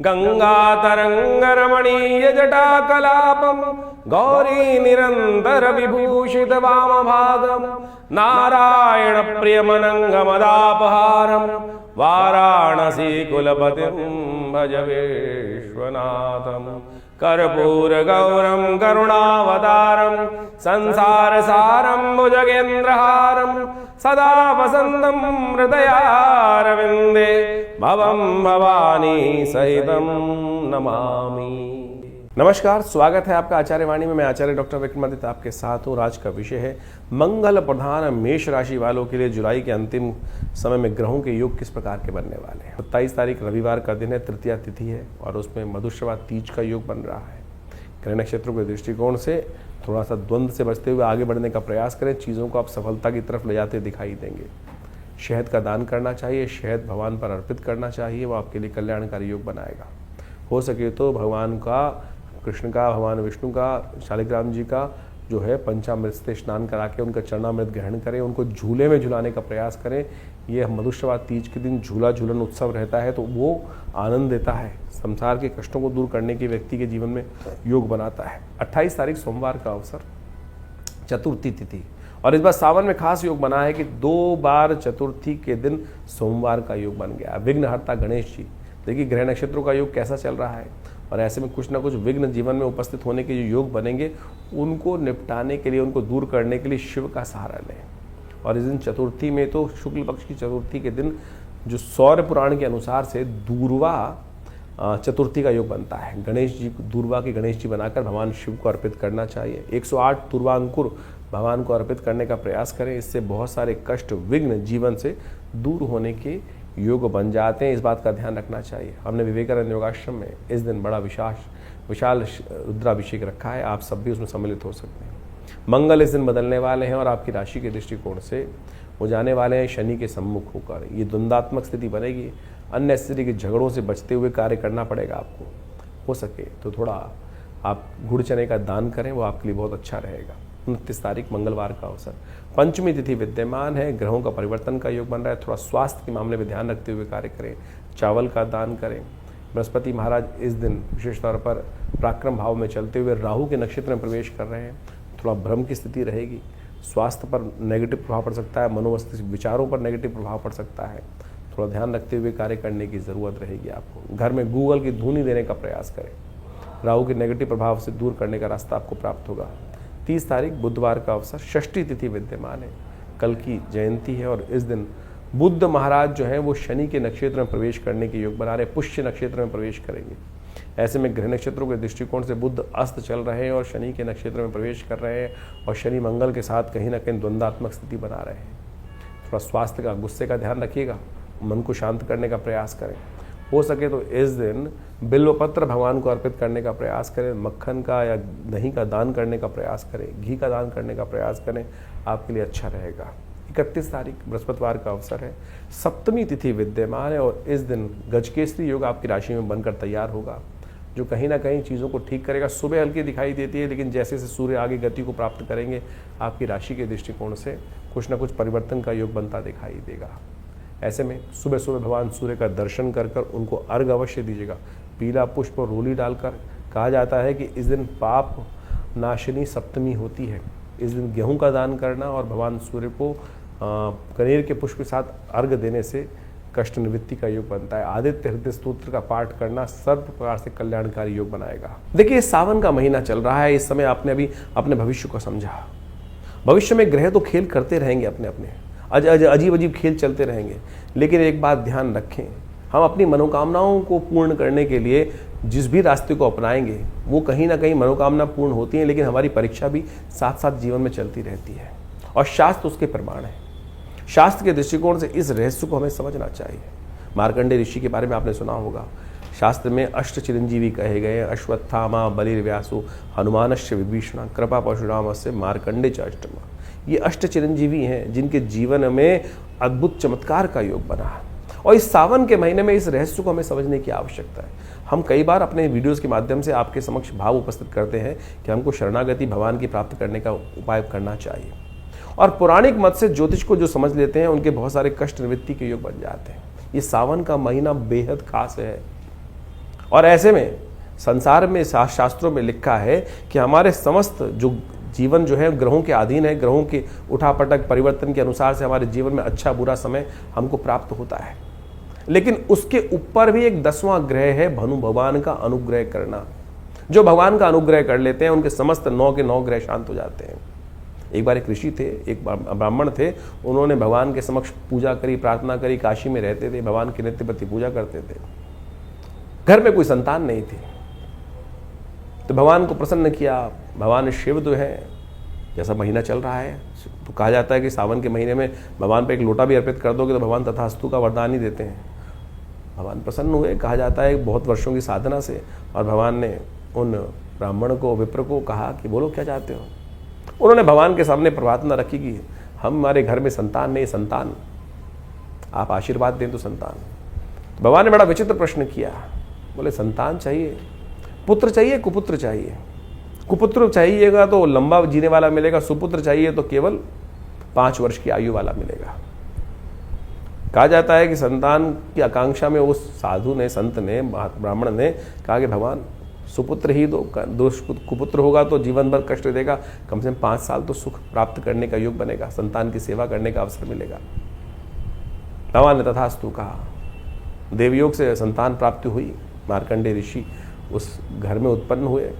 गंगातरंगरमणीय जटाकलापम गौरी निरंतर विभूषित वामभागम नारायण प्रियमनंगमदापहारम वाराणसी कुलपतिं भज विश्वनाथम कर्पूर गौरम करुणावतारम संसार सारम भुजगेन्द्रहारम सदा वसंतम हृदयारविंदे भवम भवानी सहितम नमामि। नमस्कार, स्वागत है आपका आचार्य वाणी में। मैं आचार्य डॉक्टर विक्रमादित्य आपके साथ हूँ। आज का विषय है मंगल प्रधान मेष राशि वालों के लिए जुलाई के अंतिम समय में ग्रहों के योग किस प्रकार के बनने वाले हैं। 27 तारीख रविवार का दिन है, तृतीया तिथि है और उसमें मधुश्रवा तीज का योग बन रहा है। ग्रह नक्षत्रों के दृष्टिकोण से थोड़ा सा द्वंद्व से बचते हुए आगे बढ़ने का प्रयास करें। चीज़ों को आप सफलता की तरफ ले जाते दिखाई देंगे। शहद का दान करना चाहिए, शहद भगवान पर अर्पित करना चाहिए, वो आपके लिए कल्याणकारी योग बनाएगा। हो सके तो भगवान का, कृष्ण का, भगवान विष्णु का, शालिग्राम जी का जो है पंचामृत से स्नान करा के उनका चरणामृत ग्रहण करें, उनको झूले में झुलाने का प्रयास करें। ये मधुश्रवा तीज के दिन झूला झूलन उत्सव रहता है तो वो आनंद देता है, संसार के कष्टों को दूर करने के व्यक्ति के जीवन में योग बनाता है। 28 तारीख सोमवार का अवसर, चतुर्थी तिथि, और इस बार सावन में खास योग बना है कि 2 बार चतुर्थी के दिन सोमवार का योग बन गया। विघ्नहर्ता गणेश जी, देखिए ग्रह नक्षत्रों का योग कैसा चल रहा है और ऐसे में कुछ ना कुछ विघ्न जीवन में उपस्थित होने के जो योग बनेंगे उनको निपटाने के लिए, उनको दूर करने के लिए शिव का सहारा लें। और इस दिन चतुर्थी में तो शुक्ल पक्ष की चतुर्थी के दिन जो सौर पुराण के अनुसार से दूर्वा चतुर्थी का योग बनता है। गणेश जी, दूर्वा के गणेश जी बनाकर भगवान शिव को अर्पित करना चाहिए। 108 दूर्वांकुर भगवान को अर्पित करने का प्रयास करें। इससे बहुत सारे कष्ट, विघ्न जीवन से दूर होने के योग बन जाते हैं। इस बात का ध्यान रखना चाहिए। हमने विवेकानंद योगाश्रम में इस दिन बड़ा विशाल रुद्राभिषेक रखा है, आप सब भी उसमें सम्मिलित हो सकते हैं। मंगल इस दिन बदलने वाले हैं और आपकी राशि के दृष्टिकोण से वो जाने वाले हैं शनि के सम्मुख होकर। ये द्वंद्वात्मक स्थिति बनेगी। अन्य स्थिति के झगड़ों से बचते हुए कार्य करना पड़ेगा आपको। हो सके तो थोड़ा आप गुड़ चने का दान करें, वो आपके लिए बहुत अच्छा रहेगा। 29 तारीख मंगलवार का अवसर, पंचमी तिथि विद्यमान है, ग्रहों का परिवर्तन का योग बन रहा है। थोड़ा स्वास्थ्य के मामले में ध्यान रखते हुए कार्य करें, चावल का दान करें। बृहस्पति महाराज इस दिन विशेष तौर पर पराक्रम भाव में चलते हुए राहु के नक्षत्र में प्रवेश कर रहे हैं। थोड़ा भ्रम की स्थिति रहेगी, स्वास्थ्य पर नेगेटिव प्रभाव पड़ सकता है, मनोमस्तिष्क विचारों पर नेगेटिव प्रभाव पड़ सकता है। थोड़ा ध्यान रखते हुए कार्य करने की ज़रूरत रहेगी आपको। घर में गूगल की धुनी देने का प्रयास करें, राहु के नेगेटिव प्रभाव से दूर करने का रास्ता आपको प्राप्त होगा। 30 तारीख बुधवार का अवसर, षष्ठी तिथि विद्यमान है, कल की जयंती है और इस दिन बुद्ध महाराज जो है वो शनि के नक्षत्र में प्रवेश करने के योग बना रहे, पुष्य नक्षत्र में प्रवेश करेंगे। ऐसे में ग्रह नक्षत्रों के दृष्टिकोण से बुद्ध अस्त चल रहे हैं और शनि के नक्षत्र में प्रवेश कर रहे हैं और शनि मंगल के साथ कहीं ना कहीं द्वंद्वात्मक स्थिति बना रहे हैं। थोड़ा स्वास्थ्य का, गुस्से का ध्यान रखिएगा, मन को शांत करने का प्रयास करें। हो सके तो इस दिन बिल्वपत्र भगवान को अर्पित करने का प्रयास करें, मक्खन का या दही का दान करने का प्रयास करें, घी का दान करने का प्रयास करें, आपके लिए अच्छा रहेगा। 31 तारीख बृहस्पतिवार का अवसर है, सप्तमी तिथि विद्यमान है और इस दिन गजकेसरी योग आपकी राशि में बनकर तैयार होगा, जो कहीं ना कहीं चीज़ों को ठीक करेगा। सुबह हल्की दिखाई देती है लेकिन जैसे जैसे सूर्य आगे गति को प्राप्त करेंगे आपकी राशि के दृष्टिकोण से कुछ ना कुछ परिवर्तन का योग बनता दिखाई देगा। ऐसे में सुबह सुबह भगवान सूर्य का दर्शन कर कर उनको अर्घ अवश्य दीजिएगा। पीला पुष्प और रोली डालकर, कहा जाता है कि इस दिन पाप नाशिनी सप्तमी होती है। इस दिन गेहूं का दान करना और भगवान सूर्य को कनेर के पुष्प के साथ अर्घ देने से कष्ट निवृत्ति का योग बनता है। आदित्य हृदय स्तोत्र का पाठ करना सर्व प्रकार से कल्याणकारी योग बनाएगा। देखिए, सावन का महीना चल रहा है, इस समय आपने अभी अपने भविष्य को समझा। भविष्य में ग्रह तो खेल करते रहेंगे, अपने अपने अजीब अजीब खेल चलते रहेंगे, लेकिन एक बात ध्यान रखें, हम अपनी मनोकामनाओं को पूर्ण करने के लिए जिस भी रास्ते को अपनाएंगे वो कहीं ना कहीं मनोकामना पूर्ण होती है, लेकिन हमारी परीक्षा भी साथ साथ जीवन में चलती रहती है और शास्त्र उसके प्रमाण है। शास्त्र के दृष्टिकोण से इस रहस्य को हमें समझना चाहिए। मार्कंडेय ऋषि के बारे में आपने सुना होगा। शास्त्र में अष्ट चिरंजीवी कहे गए, अश्वत्थामा बलिर्व्यासु हनुमानश्च विभीषण कृपा परशुरामस्य मार्कंडेय च अष्टमा। ये अष्ट चिरंजीवी हैं जिनके जीवन में अद्भुत चमत्कार का योग बना है और इस सावन के महीने में इस रहस्य को हमें समझने की आवश्यकता है। हम कई बार अपने वीडियोस के माध्यम से आपके समक्ष भाव उपस्थित करते हैं कि हमको शरणागति भगवान की प्राप्त करने का उपाय करना चाहिए और पौराणिक मत से ज्योतिष को जो समझ लेते हैं उनके बहुत सारे कष्ट निवृत्ति के योग बन जाते हैं। ये सावन का महीना बेहद खास है और ऐसे में संसार में शास्त्रों में लिखा है कि हमारे समस्त जो जीवन जो है ग्रहों के अधीन है, ग्रहों के उठापटक परिवर्तन के अनुसार से हमारे जीवन में अच्छा बुरा समय हमको प्राप्त होता है। लेकिन उसके ऊपर भी एक 10वां ग्रह है भनु भगवान का अनुग्रह करना। जो भगवान का अनुग्रह कर लेते हैं उनके समस्त 9 के 9 ग्रह शांत हो जाते हैं। एक बार एक ऋषि थे, एक ब्राह्मण थे, उन्होंने भगवान के समक्ष पूजा करी, प्रार्थना करी, काशी में रहते थे, भगवान की नित्य प्रति पूजा करते थे। घर में कोई संतान नहीं थी, तो भगवान को प्रसन्न किया। भगवान शिव जो है, जैसा महीना चल रहा है तो कहा जाता है कि सावन के महीने में भगवान पे एक लोटा भी अर्पित कर दोगे तो भगवान तथास्तु का वरदान ही देते हैं। भगवान प्रसन्न हुए, कहा जाता है बहुत वर्षों की साधना से, और भगवान ने उन ब्राह्मण को, विप्र को कहा कि बोलो क्या चाहते हो। उन्होंने भगवान के सामने प्रार्थना रखी कि हमारे घर में संतान नहीं, संतान आप आशीर्वाद दें तो संतान। तो भगवान ने बड़ा विचित्र प्रश्न किया, बोले संतान चाहिए, पुत्र चाहिए, कुपुत्र चाहिए। कुपुत्र चाहिएगा तो लंबा जीने वाला मिलेगा, सुपुत्र चाहिए तो केवल 5 वर्ष की आयु वाला मिलेगा। कहा जाता है कि संतान की आकांक्षा में उस साधु ने, संत ने, ब्राह्मण ने कहा कि भगवान सुपुत्र ही दो, कुपुत्र होगा तो जीवन भर कष्ट देगा, कम से कम 5 साल तो सुख प्राप्त करने का योग बनेगा, संतान की सेवा करने का अवसर मिलेगा। भगवान ने तथास्तु कहा। देवयोग से संतान प्राप्ति हुई, मार्कंडेय ऋषि उस घर में उत्पन्न हुए,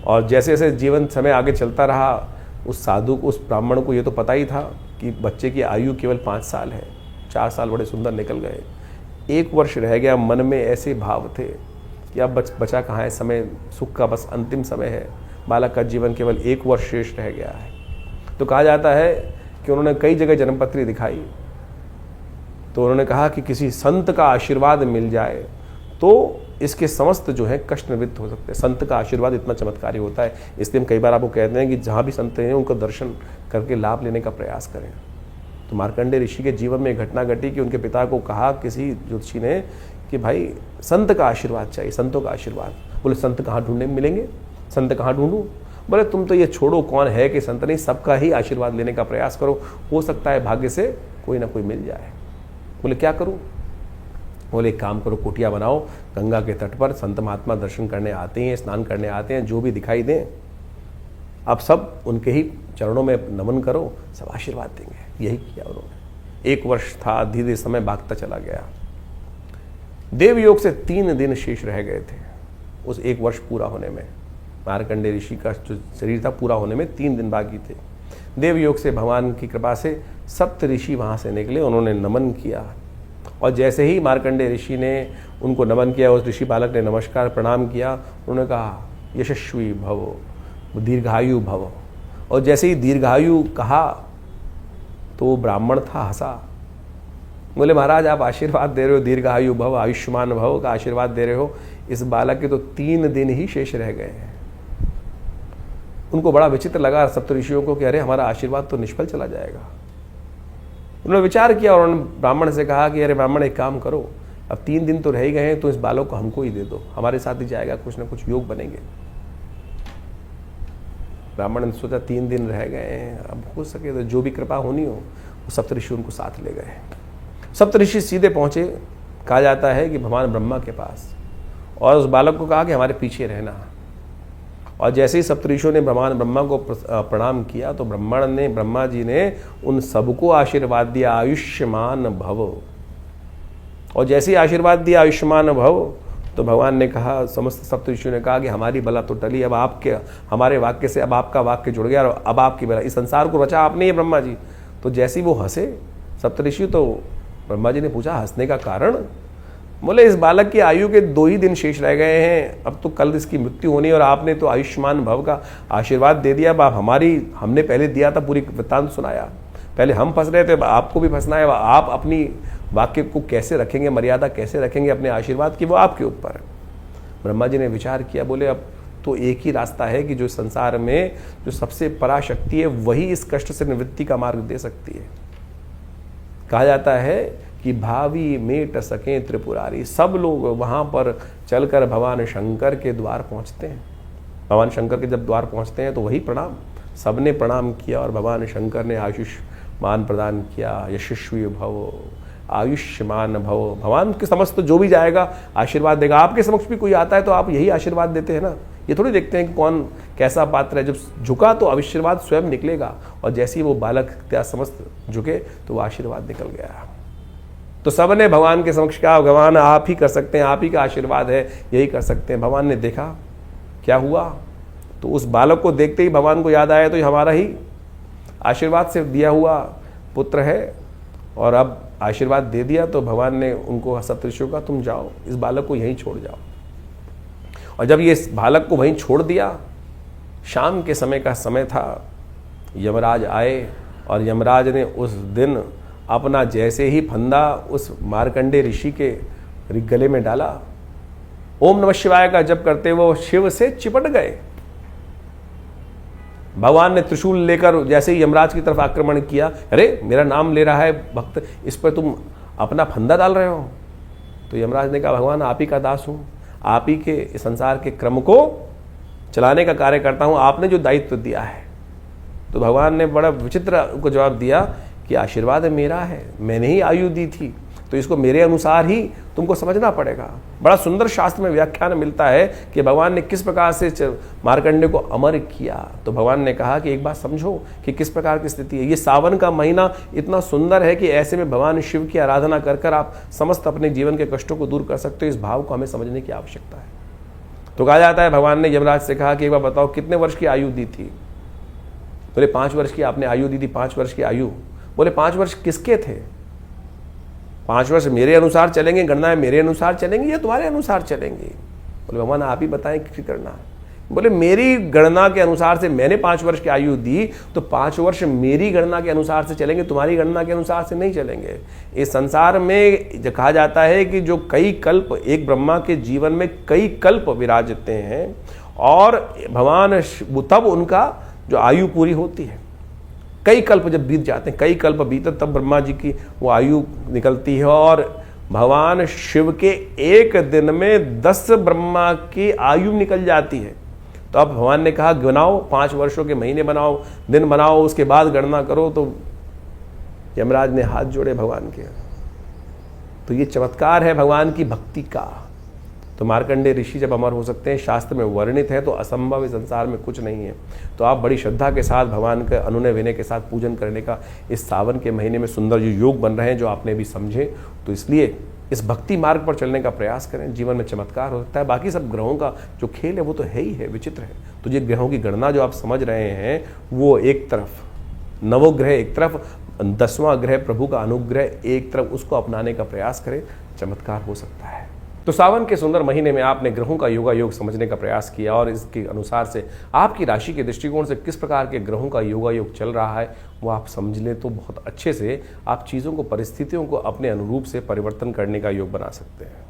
और जैसे जैसे जीवन समय आगे चलता रहा, उस साधु को, उस ब्राह्मण को ये तो पता ही था कि बच्चे की आयु केवल 5 साल है। 4 साल बड़े सुंदर निकल गए, 1 वर्ष रह गया। मन में ऐसे भाव थे कि अब बचा कहाँ है, समय सुख का बस अंतिम समय है, बालक का जीवन केवल 1 वर्ष शेष रह गया है। तो कहा जाता है कि उन्होंने कई जगह जन्मपत्री दिखाई, तो उन्होंने कहा कि किसी संत का आशीर्वाद मिल जाए तो इसके समस्त जो है कष्ट निवृत्त हो सकते हैं। संत का आशीर्वाद इतना चमत्कारी होता है, इसलिए हम कई बार आपको कहते हैं कि जहाँ भी संत हैं उनका दर्शन करके लाभ लेने का प्रयास करें। तो मार्कंडेय ऋषि के जीवन में एक घटना घटी कि उनके पिता को कहा किसी ज्योतिषी ने कि भाई संत का आशीर्वाद चाहिए, संतों का आशीर्वाद। बोले संत कहाँ ढूंढने मिलेंगे, संत कहाँ ढूंढूं। बोले तुम तो ये छोड़ो कौन है कि संत नहीं, सबका ही आशीर्वाद लेने का प्रयास करो, हो सकता है भाग्य से कोई ना कोई मिल जाए। बोले क्या करूं। बोले एक काम करो, कुटिया बनाओ, गंगा के तट पर संत महात्मा दर्शन करने आते हैं, स्नान करने आते हैं, जो भी दिखाई दें अब सब उनके ही चरणों में नमन करो, सब आशीर्वाद देंगे। यही किया उन्होंने। 1 वर्ष था, धीरे समय भागता चला गया। देवयोग से 3 दिन शेष रह गए थे उस 1 वर्ष पूरा होने में। मार्कंडेय ऋषि का जो शरीर था पूरा होने में 3 दिन बाकी थे। देवयोग से भगवान की कृपा से 7 ऋषि वहाँ से निकले, उन्होंने नमन किया, और जैसे ही मार्कंडेय ऋषि ने उनको नमन किया, उस ऋषि बालक ने नमस्कार प्रणाम किया, उन्होंने कहा यशस्वी भव, दीर्घायु भव। और जैसे ही दीर्घायु कहा तो वो ब्राह्मण था, हंसा। बोले महाराज आप आशीर्वाद दे रहे हो, दीर्घायु भव, आयुष्मान भव का आशीर्वाद दे रहे हो, इस बालक के तो 3 दिन ही शेष रह गए हैं। उनको बड़ा विचित्र लगा सप्तऋषियों को कि अरे हमारा आशीर्वाद तो निष्फल चला जाएगा। उन्होंने विचार किया और उन्होंने ब्राह्मण से कहा कि अरे ब्राह्मण एक काम करो, अब 3 दिन तो रह ही गए हैं, तो इस बालक को हमको ही दे दो, हमारे साथ ही जाएगा, कुछ ना कुछ योग बनेंगे। ब्राह्मण ने सोचा 3 दिन रह गए हैं, अब हो सके तो जो भी कृपा होनी हो, वो सप्तऋषि उनको साथ ले गए। सप्तऋषि सीधे पहुंचे, कहा जाता है कि भगवान ब्रह्मा के पास, और उस बालक को कहा कि हमारे पीछे रहना। और जैसे ही सप्तऋषियों ने भगवान ब्रह्मा को प्रणाम किया तो ब्रह्मा जी ने उन सबको आशीर्वाद दिया आयुष्मान भव। और जैसे ही आशीर्वाद दिया आयुष्मान भव तो भगवान ने कहा, समस्त सप्तऋषियों ने कहा कि हमारी बला तो टली, अब आपके हमारे वाक्य से अब आपका वाक्य जुड़ गया, और अब आपकी बला, इस संसार को रचा आपने ही ब्रह्मा जी। तो जैसे ही वो हंसे सप्तऋषि, तो ब्रह्मा जी ने पूछा हंसने का कारण। बोले इस बालक की आयु के 2 ही दिन शेष रह गए हैं, अब तो कल इसकी मृत्यु होनी, और आपने तो आयुष्मान भव का आशीर्वाद दे दिया। अब आप हमने पहले दिया था, पूरी वृत्तांत सुनाया, पहले हम फंस रहे थे, आपको भी फंसना है। आप अपनी वाक्य को कैसे रखेंगे, मर्यादा कैसे रखेंगे अपने आशीर्वाद की, वो आपके ऊपर है। ब्रह्मा जी ने विचार किया, बोले अब तो एक ही रास्ता है कि जो संसार में जो सबसे पराशक्ति है वही इस कष्ट से निवृत्ति का मार्ग दे सकती है। कहा जाता है कि भावी मेट सकें त्रिपुरारी, सब लोग वहाँ पर चलकर भगवान शंकर के द्वार पहुँचते हैं। भगवान शंकर के जब द्वार पहुँचते हैं तो वही प्रणाम, सबने प्रणाम किया, और भगवान शंकर ने आयुष्मान प्रदान किया, यशस्वी भव, आयुष्मान भव। भगवान के समक्ष तो जो भी जाएगा आशीर्वाद देगा। आपके समक्ष भी कोई आता है तो आप यही आशीर्वाद देते हैं ना, ये थोड़ी देखते हैं कि कौन कैसा पात्र है। जब झुका तो आशीर्वाद स्वयं निकलेगा, और जैसे ही वो बालक त्या समस्त झुके तो वो आशीर्वाद निकल गया। तो सबने भगवान के समक्ष कहा, भगवान आप ही कर सकते हैं, आप ही का आशीर्वाद है, यही कर सकते हैं। भगवान ने देखा क्या हुआ, तो उस बालक को देखते ही भगवान को याद आया तो ये हमारा ही आशीर्वाद से दिया हुआ पुत्र है, और अब आशीर्वाद दे दिया। तो भगवान ने उनको सप्तऋषियों का, तुम जाओ, इस बालक को यहीं छोड़ जाओ। और जब ये बालक को वहीं छोड़ दिया, शाम के समय का समय था, यमराज आए, और यमराज ने उस दिन अपना जैसे ही फंदा उस मार्कंडे ऋषि के गले में डाला, ओम नमः शिवाय का जप करते वो शिव से चिपट गए। भगवान ने त्रिशूल लेकर जैसे ही यमराज की तरफ आक्रमण किया, अरे मेरा नाम ले रहा है भक्त, इस पर तुम अपना फंदा डाल रहे हो। तो यमराज ने कहा, भगवान आप ही का दास हूं, आप ही के संसार के क्रम को चलाने का कार्य करता हूं, आपने जो दायित्व दिया है। तो भगवान ने बड़ा विचित्र उनको जवाब दिया कि आशीर्वाद मेरा है, मैंने ही आयु दी थी, तो इसको मेरे अनुसार ही तुमको समझना पड़ेगा। बड़ा सुंदर शास्त्र में व्याख्यान मिलता है कि भगवान ने किस प्रकार से मार्कंडे को अमर किया। तो भगवान ने कहा कि एक बात समझो कि किस प्रकार की स्थिति है। ये सावन का महीना इतना सुंदर है कि ऐसे में भगवान शिव की आराधना कर कर आप समस्त अपने जीवन के कष्टों को दूर कर सकते हो। इस भाव को हमें समझने की आवश्यकता है। तो कहा जाता है भगवान ने यमराज से कहा कि एक बार बताओ कितने वर्ष की आयु दी थी। बोले 5 वर्ष की आपने आयु दी थी। 5 वर्ष की आयु, बोले 5 वर्ष किसके थे? 5 वर्ष मेरे अनुसार चलेंगे, गणना मेरे अनुसार चलेंगे या तुम्हारे अनुसार चलेंगे? बोले भगवान आप ही बताएं किसी करना। बोले मेरी गणना के अनुसार से मैंने 5 वर्ष की आयु दी, तो 5 वर्ष मेरी गणना के अनुसार से चलेंगे, तुम्हारी गणना के अनुसार से नहीं चलेंगे। इस संसार में जो कहा जाता है कि जो कई कल्प, एक ब्रह्मा के जीवन में कई कल्प विराजते हैं, और भगवान तब उनका जो आयु पूरी होती है। कई कल्प जब बीत जाते हैं, कई कल्प बीते तब ब्रह्मा जी की वो आयु निकलती है, और भगवान शिव के एक दिन में 10 ब्रह्मा की आयु निकल जाती है। तो अब भगवान ने कहा गिनाओ, 5 वर्षों के महीने बनाओ, दिन बनाओ, उसके बाद गणना करो। तो यमराज ने हाथ जोड़े भगवान के। तो ये चमत्कार है भगवान की भक्ति का। तो मार्कंडे ऋषि जब अमर हो सकते हैं, शास्त्र में वर्णित है, तो असंभव इस संसार में कुछ नहीं है। तो आप बड़ी श्रद्धा के साथ भगवान के अनुनय विनय के साथ पूजन करने का इस सावन के महीने में सुंदर जो योग बन रहे हैं, जो आपने भी समझे, तो इसलिए इस भक्ति मार्ग पर चलने का प्रयास करें। जीवन में चमत्कार हो सकता है। बाकी सब ग्रहों का जो खेल है वो तो है ही है, विचित्र है। तो ये ग्रहों की गणना जो आप समझ रहे हैं, वो एक तरफ नवोग्रह, एक तरफ 10वां ग्रह प्रभु का अनुग्रह, एक तरफ उसको अपनाने का प्रयास करें, चमत्कार हो सकता है। तो सावन के सुंदर महीने में आपने ग्रहों का योगा योग समझने का प्रयास किया, और इसके अनुसार से आपकी राशि के दृष्टिकोण से किस प्रकार के ग्रहों का योगा योग चल रहा है वो आप समझ लें, तो बहुत अच्छे से आप चीज़ों को, परिस्थितियों को अपने अनुरूप से परिवर्तन करने का योग बना सकते हैं।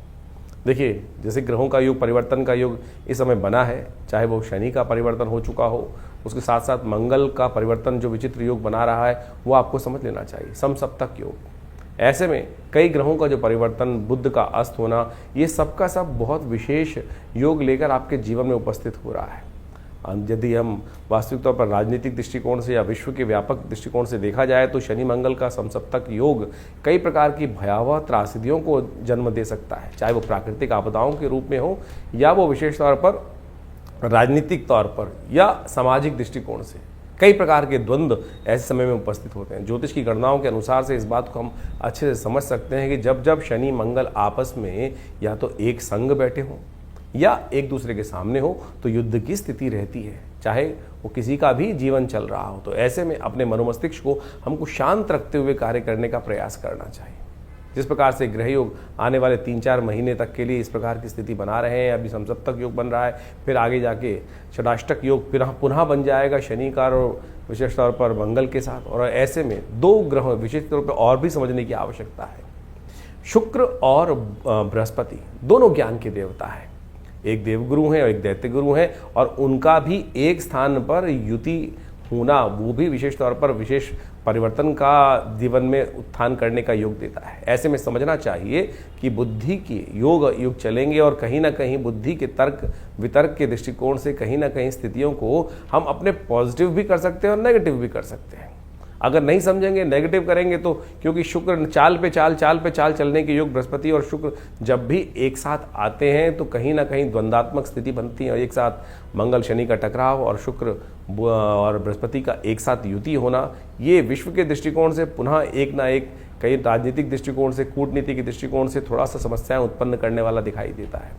देखिए, जैसे ग्रहों का योग, परिवर्तन का योग इस समय बना है, चाहे वो शनि का परिवर्तन हो चुका हो, उसके साथ साथ मंगल का परिवर्तन जो विचित्र योग बना रहा है वो आपको समझ लेना चाहिए, समसप्तक योग। ऐसे में कई ग्रहों का जो परिवर्तन, बुध का अस्त होना, ये सबका सब बहुत विशेष योग लेकर आपके जीवन में उपस्थित हो रहा है। यदि हम वास्तविक तौर पर राजनीतिक दृष्टिकोण से या विश्व के व्यापक दृष्टिकोण से देखा जाए, तो शनि मंगल का समसप्तक योग कई प्रकार की भयावह त्रासदियों को जन्म दे सकता है, चाहे वो प्राकृतिक आपदाओं के रूप में हो, या वो विशेष तौर पर राजनीतिक तौर पर या सामाजिक दृष्टिकोण से। कई प्रकार के द्वंद्व ऐसे समय में उपस्थित होते हैं। ज्योतिष की गणनाओं के अनुसार से इस बात को हम अच्छे से समझ सकते हैं कि जब जब शनि मंगल आपस में या तो एक संग बैठे हों या एक दूसरे के सामने हो, तो युद्ध की स्थिति रहती है, चाहे वो किसी का भी जीवन चल रहा हो। तो ऐसे में अपने मनोमस्तिष्क को हमको शांत रखते हुए कार्य करने का प्रयास करना चाहिए। जिस प्रकार से ग्रह योग आने वाले 3-4 महीने तक के लिए इस प्रकार की स्थिति बना रहे हैं, अभी समसप्तक योग बन रहा है, फिर आगे जाके षडाष्टक योग पुनः बन जाएगा शनि का और विशेष तौर पर मंगल के साथ। और ऐसे में 2 ग्रह विशेष तौर पर और भी समझने की आवश्यकता है। शुक्र और बृहस्पति दोनों ज्ञान के देवता है, एक देवगुरु हैं और एक दैत्य गुरु हैं, और उनका भी एक स्थान पर युति होना, वो भी विशेष तौर पर विशेष परिवर्तन का जीवन में उत्थान करने का योग देता है। ऐसे में समझना चाहिए कि बुद्धि की युग चलेंगे, और कहीं ना कहीं बुद्धि के तर्क वितर्क के दृष्टिकोण से कहीं ना कहीं स्थितियों को हम अपने पॉजिटिव भी कर सकते हैं और नेगेटिव भी कर सकते हैं। अगर नहीं समझेंगे, नेगेटिव करेंगे तो, क्योंकि शुक्र चाल पे चाल चलने के योग बृहस्पति और शुक्र जब भी एक साथ आते हैं तो कहीं ना कहीं द्वंद्वात्मक स्थिति बनती है। और एक साथ मंगल शनि का टकराव और शुक्र और बृहस्पति का एक साथ युति होना, ये विश्व के दृष्टिकोण से पुनः एक ना एक, कई राजनीतिक दृष्टिकोण से, कूटनीति के दृष्टिकोण से थोड़ा सा समस्याएं उत्पन्न करने वाला दिखाई देता है।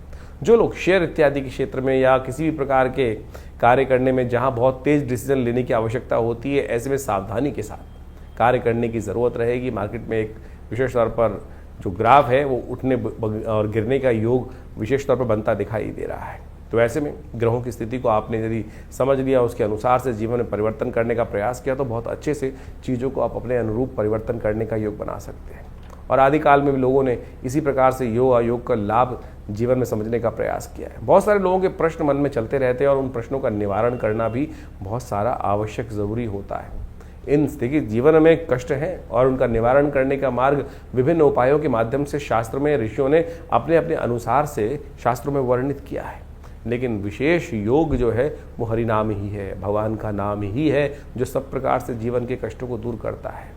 जो लोग शेयर इत्यादि के क्षेत्र में या किसी भी प्रकार के कार्य करने में जहां बहुत तेज डिसीजन लेने की आवश्यकता होती है, ऐसे में सावधानी के साथ कार्य करने की ज़रूरत रहेगी। मार्केट में एक विशेष तौर पर जो ग्राफ है वो उठने और गिरने का योग विशेष तौर पर बनता दिखाई दे रहा है। तो ऐसे में ग्रहों की स्थिति को आपने यदि समझ लिया, उसके अनुसार से जीवन में परिवर्तन करने का प्रयास किया, तो बहुत अच्छे से चीज़ों को आप अपने अनुरूप परिवर्तन करने का योग बना सकते हैं। और आदिकाल में भी लोगों ने इसी प्रकार से योग अयोग का लाभ जीवन में समझने का प्रयास किया है। बहुत सारे लोगों के प्रश्न मन में चलते रहते हैं और उन प्रश्नों का निवारण करना भी बहुत सारा आवश्यक ज़रूरी होता है। इन देखिए जीवन में कष्ट हैं और उनका निवारण करने का मार्ग विभिन्न उपायों के माध्यम से शास्त्र में ऋषियों ने अपने अपने अनुसार से शास्त्रों में वर्णित किया है। लेकिन विशेष योग जो है वो हरिनाम ही है, भगवान का नाम ही है, जो सब प्रकार से जीवन के कष्टों को दूर करता है।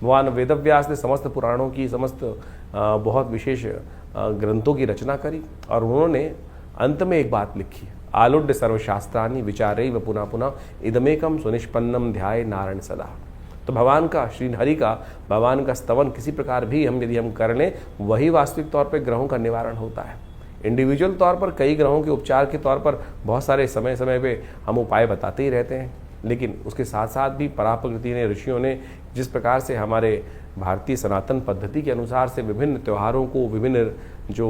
भगवान वेदव्यास ने समस्त पुराणों की, समस्त बहुत विशेष ग्रंथों की रचना करी और उन्होंने अंत में एक बात लिखी, आलुड्य सर्वशास्त्रानि विचारैव पुनः पुनः इदमेकम सुनिष्पन्नम ध्याये नारायण सदा। तो भगवान का, श्री हरि का, भगवान का स्तवन किसी प्रकार भी यदि हम कर लें, वही वास्तविक तौर पर ग्रहों का निवारण होता है। इंडिविजुअल तौर पर कई ग्रहों के उपचार के तौर पर बहुत सारे समय समय पे हम उपाय बताते ही रहते हैं, लेकिन उसके साथ साथ भी पराप्रकृति ने, ऋषियों ने जिस प्रकार से हमारे भारतीय सनातन पद्धति के अनुसार से विभिन्न त्योहारों को, विभिन्न जो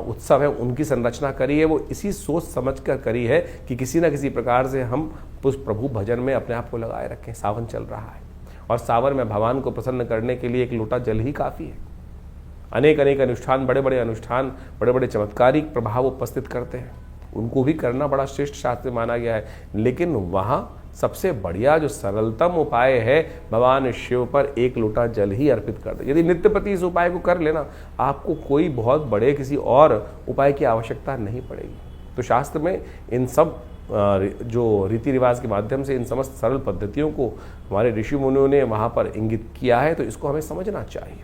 उत्सव है उनकी संरचना करी है, वो इसी सोच समझ कर करी है कि किसी न किसी प्रकार से हम उस प्रभु भजन में अपने आप को लगाए रखें। सावन चल रहा है और सावन में भगवान को प्रसन्न करने के लिए एक लोटा जल ही काफ़ी है। अनेक अनेक अनुष्ठान, बड़े बड़े अनुष्ठान, बड़े बड़े चमत्कारिक प्रभाव उपस्थित करते हैं, उनको भी करना बड़ा श्रेष्ठ शास्त्र माना गया है। लेकिन वहाँ सबसे बढ़िया जो सरलतम उपाय है, भगवान शिव पर एक लोटा जल ही अर्पित कर दे। यदि नित्य प्रति इस उपाय को कर लेना, आपको कोई बहुत बड़े किसी और उपाय की आवश्यकता नहीं पड़ेगी। तो शास्त्र में इन सब जो रीति रिवाज के माध्यम से इन समस्त सरल पद्धतियों को हमारे ऋषि मुनियों ने वहाँ पर इंगित किया है, तो इसको हमें समझना चाहिए।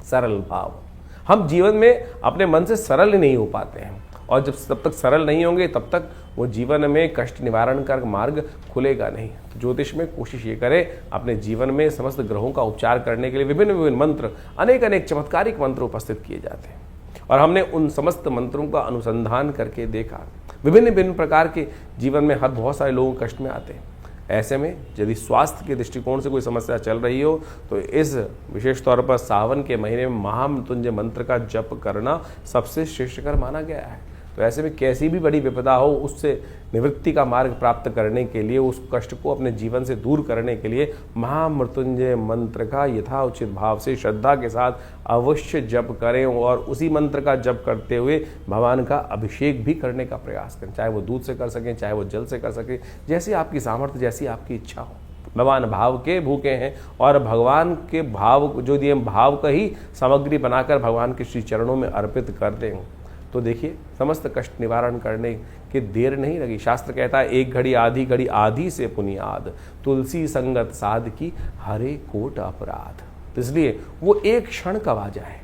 सरल भाव, हम जीवन में अपने मन से सरल ही नहीं हो पाते हैं, और जब तक सरल नहीं होंगे तब तक वो जीवन में कष्ट निवारण का मार्ग खुलेगा नहीं। तो ज्योतिष में कोशिश ये करें अपने जीवन में समस्त ग्रहों का उपचार करने के लिए विभिन्न विभिन्न मंत्र, अनेक अनेक चमत्कारिक मंत्र उपस्थित किए जाते हैं, और हमने उन समस्त मंत्रों का अनुसंधान करके देखा। विभिन्न विभिन्न प्रकार के जीवन में हर बहुत सारे लोग कष्ट में आते हैं। ऐसे में यदि स्वास्थ्य के दृष्टिकोण से कोई समस्या चल रही हो, तो इस विशेष तौर पर सावन के महीने में महामृत्युंजय मंत्र का जप करना सबसे श्रेष्ठकर माना गया है। तो ऐसे में कैसी भी बड़ी विपदा हो, उससे निवृत्ति का मार्ग प्राप्त करने के लिए, उस कष्ट को अपने जीवन से दूर करने के लिए महामृत्युंजय मंत्र का यथाउचित भाव से श्रद्धा के साथ अवश्य जप करें, और उसी मंत्र का जप करते हुए भगवान का अभिषेक भी करने का प्रयास करें। चाहे वो दूध से कर सकें, चाहे वो जल से कर सकें, जैसी आपकी सामर्थ्य, जैसी आपकी इच्छा हो। भगवान भाव के भूखे हैं, और भगवान के भाव जो दिए भाव का ही सामग्री बनाकर भगवान के श्री चरणों में अर्पित कर दें, तो देखिए समस्त कष्ट निवारण करने की देर नहीं लगी। शास्त्र कहता है, एक घड़ी आधी से पुनियाद, तुलसी संगत साध की हरे कोट अपराध। तो इसलिए वो एक क्षण कब आ जाए।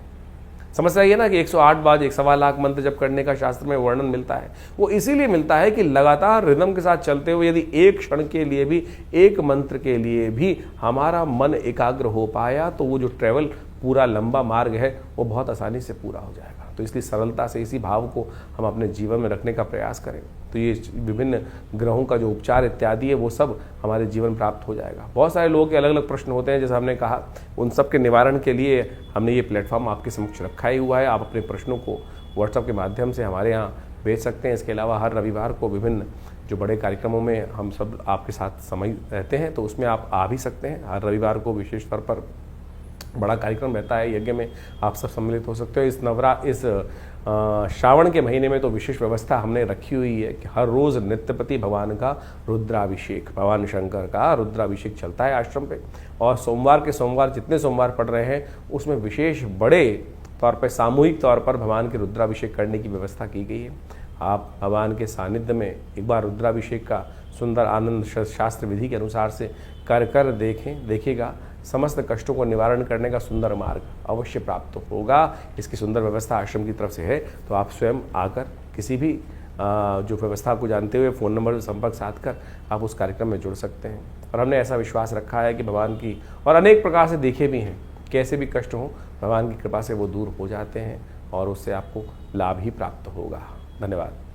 समस्या ये ना कि 108 बार 1.25 लाख मंत्र जप करने का शास्त्र में वर्णन मिलता है, वो इसीलिए मिलता है कि लगातार रिदम के साथ चलते हुए यदि एक क्षण के लिए भी, एक मंत्र के लिए भी हमारा मन एकाग्र हो पाया, तो वो जो ट्रेवल पूरा लंबा मार्ग है वो बहुत आसानी से पूरा हो जाएगा। तो इसलिए सरलता से इसी भाव को हम अपने जीवन में रखने का प्रयास करें, तो ये विभिन्न ग्रहों का जो उपचार इत्यादि है वो सब हमारे जीवन प्राप्त हो जाएगा। बहुत सारे लोगों के अलग अलग प्रश्न होते हैं, जैसे हमने कहा, उन सब के निवारण के लिए हमने ये प्लेटफॉर्म आपके समक्ष रखा ही हुआ है। आप अपने प्रश्नों को व्हाट्सएप के माध्यम से हमारे यहाँ भेज सकते हैं। इसके अलावा हर रविवार को विभिन्न जो बड़े कार्यक्रमों में हम सब आपके साथ समय रहते हैं, तो उसमें आप आ भी सकते हैं। हर रविवार को विशेष तौर पर बड़ा कार्यक्रम रहता है, यज्ञ में आप सब सम्मिलित हो सकते हो। इस श्रावण के महीने में तो विशेष व्यवस्था हमने रखी हुई है कि हर रोज़ नित्यपति भगवान का रुद्राभिषेक, भगवान शंकर का रुद्राभिषेक चलता है आश्रम पे, और सोमवार के सोमवार जितने सोमवार पड़ रहे हैं उसमें विशेष बड़े तौर पर सामूहिक तौर पर भगवान के रुद्राभिषेक करने की व्यवस्था की गई है। आप भगवान के सानिध्य में एक बार रुद्राभिषेक का सुंदर आनंद शास्त्र विधि के अनुसार से कर देखिएगा, समस्त कष्टों को निवारण करने का सुंदर मार्ग अवश्य प्राप्त होगा। इसकी सुंदर व्यवस्था आश्रम की तरफ से है, तो आप स्वयं आकर किसी भी जो व्यवस्था को जानते हुए फ़ोन नंबर से संपर्क साध कर आप उस कार्यक्रम में जुड़ सकते हैं। और हमने ऐसा विश्वास रखा है कि भगवान की, और अनेक प्रकार से देखे भी हैं, कैसे भी कष्ट हों भगवान की कृपा से वो दूर हो जाते हैं और उससे आपको लाभ ही प्राप्त होगा। धन्यवाद।